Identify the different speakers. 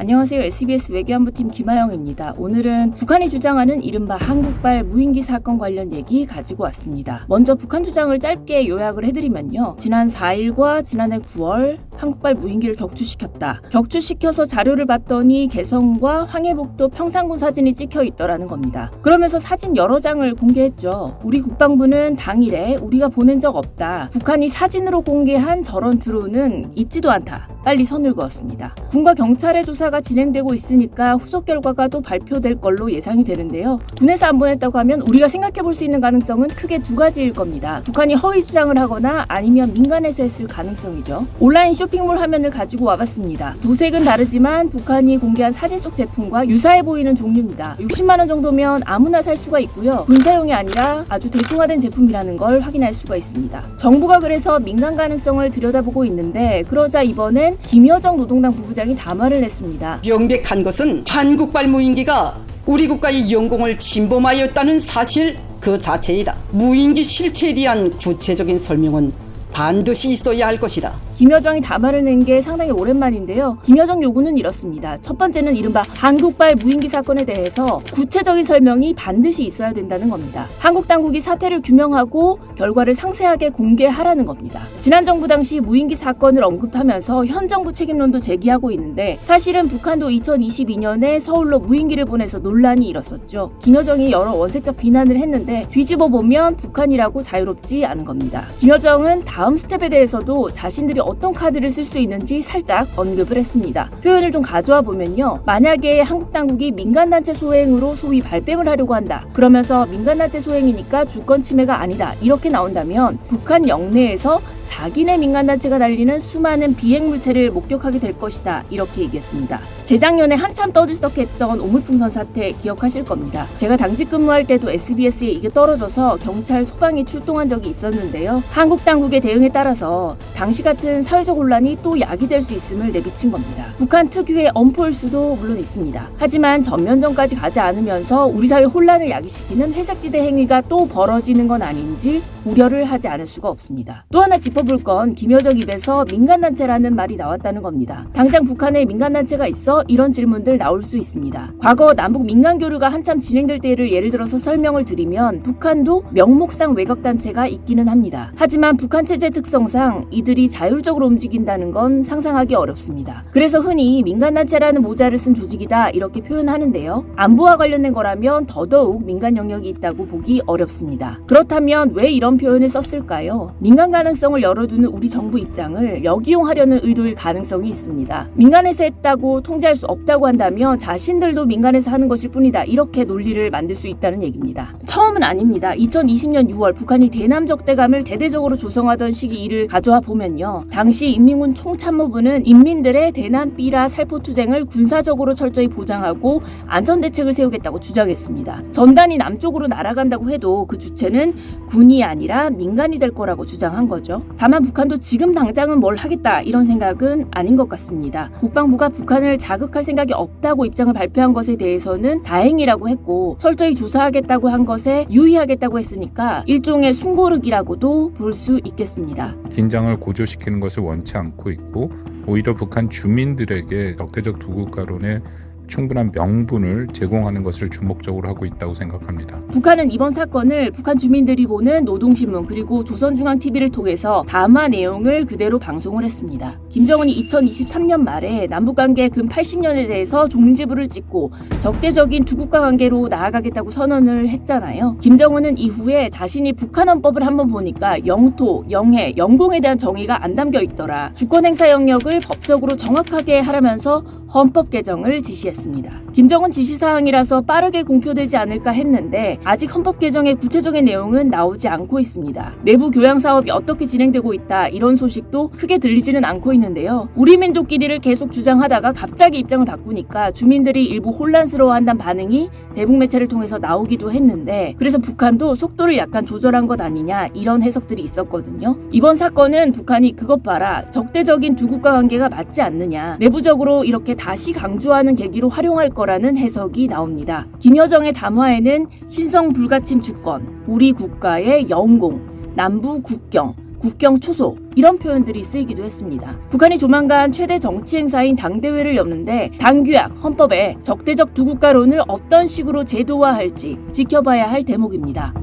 Speaker 1: 안녕하세요. SBS 외교안보팀 김하영입니다. 오늘은 북한이 주장하는 이른바 한국발 무인기 사건 관련 얘기 가지고 왔습니다. 먼저 북한 주장을 짧게 요약을 해드리면요. 지난 4일과 지난해 9월 한국발 무인기를 격추시켰다. 격추시켜서 자료를 봤더니 개성과 황해북도 평상군 사진이 찍혀 있더라는 겁니다. 그러면서 사진 여러 장을 공개했죠. 우리 국방부는 당일에 우리가 보낸 적 없다. 북한이 사진으로 공개한 저런 드론은 있지도 않다. 빨리 선을 그었습니다. 군과 경찰의 조사가 진행되고 있으니까 후속 결과가 또 발표될 걸로 예상이 되는데요. 군에서 안 보냈다고 하면 우리가 생각해볼 수 있는 가능성은 크게 두 가지일 겁니다. 북한이 허위 주장을 하거나 아니면 민간에서 했을 가능성이죠. 온라인 쇼핑몰 화면을 가지고 와봤습니다. 도색은 다르지만 북한이 공개한 사진 속 제품과 유사해 보이는 종류입니다. 60만원 정도면 아무나 살 수가 있고요. 군사용이 아니라 아주 대중화된 제품이라는 걸 확인할 수가 있습니다. 정부가 그래서 민간 가능성을 들여다보고 있는데 그러자 이번엔 김여정 노동당 부부장이 담화를 냈습니다.
Speaker 2: 명백한 것은 한국발 무인기가 우리 국가의 영공을 침범하였다는 사실 그 자체이다. 무인기 실체에 대한 구체적인 설명은 반드시 있어야 할 것이다.
Speaker 1: 김여정이 담화를 낸 게 상당히 오랜만인데요. 김여정 요구는 이렇습니다. 첫 번째는 이른바 한국발 무인기 사건에 대해서 구체적인 설명이 반드시 있어야 된다는 겁니다. 한국 당국이 사태를 규명하고 결과를 상세하게 공개하라는 겁니다. 지난 정부 당시 무인기 사건을 언급하면서 현 정부 책임론도 제기하고 있는데 사실은 북한도 2022년에 서울로 무인기를 보내서 논란이 일었었죠. 김여정이 여러 원색적 비난을 했는데 뒤집어 보면 북한이라고 자유롭지 않은 겁니다. 김여정은 다음 스텝에 대해서도 자신들이 어떤 카드를 쓸 수 있는지 살짝 언급을 했습니다. 표현을 좀 가져와 보면요. 만약에 한국 당국이 민간단체 소행으로 소위 발뺌을 하려고 한다. 그러면서 민간단체 소행이니까 주권 침해가 아니다. 이렇게 나온다면 북한 영내에서 자기네 민간단체가 날리는 수많은 비핵물체를 목격하게 될 것이다. 이렇게 얘기했습니다. 재작년에 한참 떠들썩했던 오물풍선 사태 기억하실 겁니다. 제가 당직 근무할 때도 SBS에 이게 떨어져서 경찰 소방이 출동한 적이 있었는데요. 한국 당국의 대응에 따라서 당시 같은 사회적 혼란이 또 야기될 수 있음을 내비친 겁니다. 북한 특유의 엄포일 수도 물론 있습니다. 하지만 전면전까지 가지 않으면서 우리 사회 혼란을 야기시키는 회색지대 행위가 또 벌어지는 건 아닌지 우려를 하지 않을 수가 없습니다. 또 하나 짚어볼 건 김여정 입에서 민간단체라는 말이 나왔다는 겁니다. 당장 북한에 민간단체가 있어? 이런 질문들 나올 수 있습니다. 과거 남북 민간교류가 한참 진행될 때를 예를 들어서 설명을 드리면 북한도 명목상 외곽단체가 있기는 합니다. 하지만 북한 체제 특성상 이들이 자율적으로 움직인다는 건 상상하기 어렵습니다. 그래서 흔히 민간단체라는 모자를 쓴 조직이다 이렇게 표현하는데요. 안보와 관련된 거라면 더더욱 민간 영역이 있다고 보기 어렵습니다. 그렇다면 왜 이런 표현을 썼을까요? 민간 가능성을 열어두는 우리 정부 입장을 역이용하려는 의도일 가능성이 있습니다. 민간에서 했다고 통제할 수 없다고 한다면 자신들도 민간에서 하는 것일 뿐이다. 이렇게 논리를 만들 수 있다는 얘기입니다. 처음은 아닙니다. 2020년 6월 북한이 대남 적대감을 대대적으로 조성하던 시기 일을 가져와 보면요. 당시 인민군 총참모부는 인민들의 대남 삐라 살포투쟁을 군사적으로 철저히 보장하고 안전대책을 세우겠다고 주장했습니다. 전단이 남쪽으로 날아간다고 해도 그 주체는 군이 아니라 민간이 될 거라고 주장한 거죠. 다만 북한도 지금 당장은 뭘 하겠다 이런 생각은 아닌 것 같습니다. 국방부가 북한을 자극할 생각이 없다고 입장을 발표한 것에 대해서는 다행이라고 했고 철저히 조사하겠다고 한 것에 유의하겠다고 했으니까 일종의 숨고르기라고도 볼 수 있겠습니다.
Speaker 3: 긴장을 고조시키는 것을 원치 않고 있고 오히려 북한 주민들에게 적대적 두 국가론의 충분한 명분을 제공하는 것을 주목적으로 하고 있다고 생각합니다.
Speaker 1: 북한은 이번 사건을 북한 주민들이 보는 노동신문 그리고 조선중앙TV를 통해서 담화 내용을 그대로 방송을 했습니다. 김정은이 2023년 말에 남북관계 근 80년에 대해서 종지부를 찍고 적대적인 두 국가 관계로 나아가겠다고 선언을 했잖아요. 김정은은 이후에 자신이 북한 헌법을 한번 보니까 영토, 영해, 영공에 대한 정의가 안 담겨 있더라. 주권 행사 영역을 법적으로 정확하게 하라면서 헌법 개정을 지시했습니다. 김정은 지시사항이라서 빠르게 공표되지 않을까 했는데 아직 헌법 개정의 구체적인 내용은 나오지 않고 있습니다. 내부 교양 사업이 어떻게 진행되고 있다 이런 소식도 크게 들리지는 않고 있는데요. 우리 민족끼리를 계속 주장하다가 갑자기 입장을 바꾸니까 주민들이 일부 혼란스러워한다는 반응이 대북 매체를 통해서 나오기도 했는데 그래서 북한도 속도를 약간 조절한 것 아니냐 이런 해석들이 있었거든요. 이번 사건은 북한이 그것 봐라 적대적인 두 국가 관계가 맞지 않느냐 내부적으로 이렇게 다시 강조하는 계기로 활용할 거라는 해석이 나옵니다. 김여정의 담화에는 신성 불가침 주권, 우리 국가의 영공, 남부 국경, 국경 초소 이런 표현들이 쓰이기도 했습니다. 북한이 조만간 최대 정치 행사인 당대회를 여는데 당규약, 헌법에 적대적 두 국가론을 어떤 식으로 제도화할지 지켜봐야 할 대목입니다.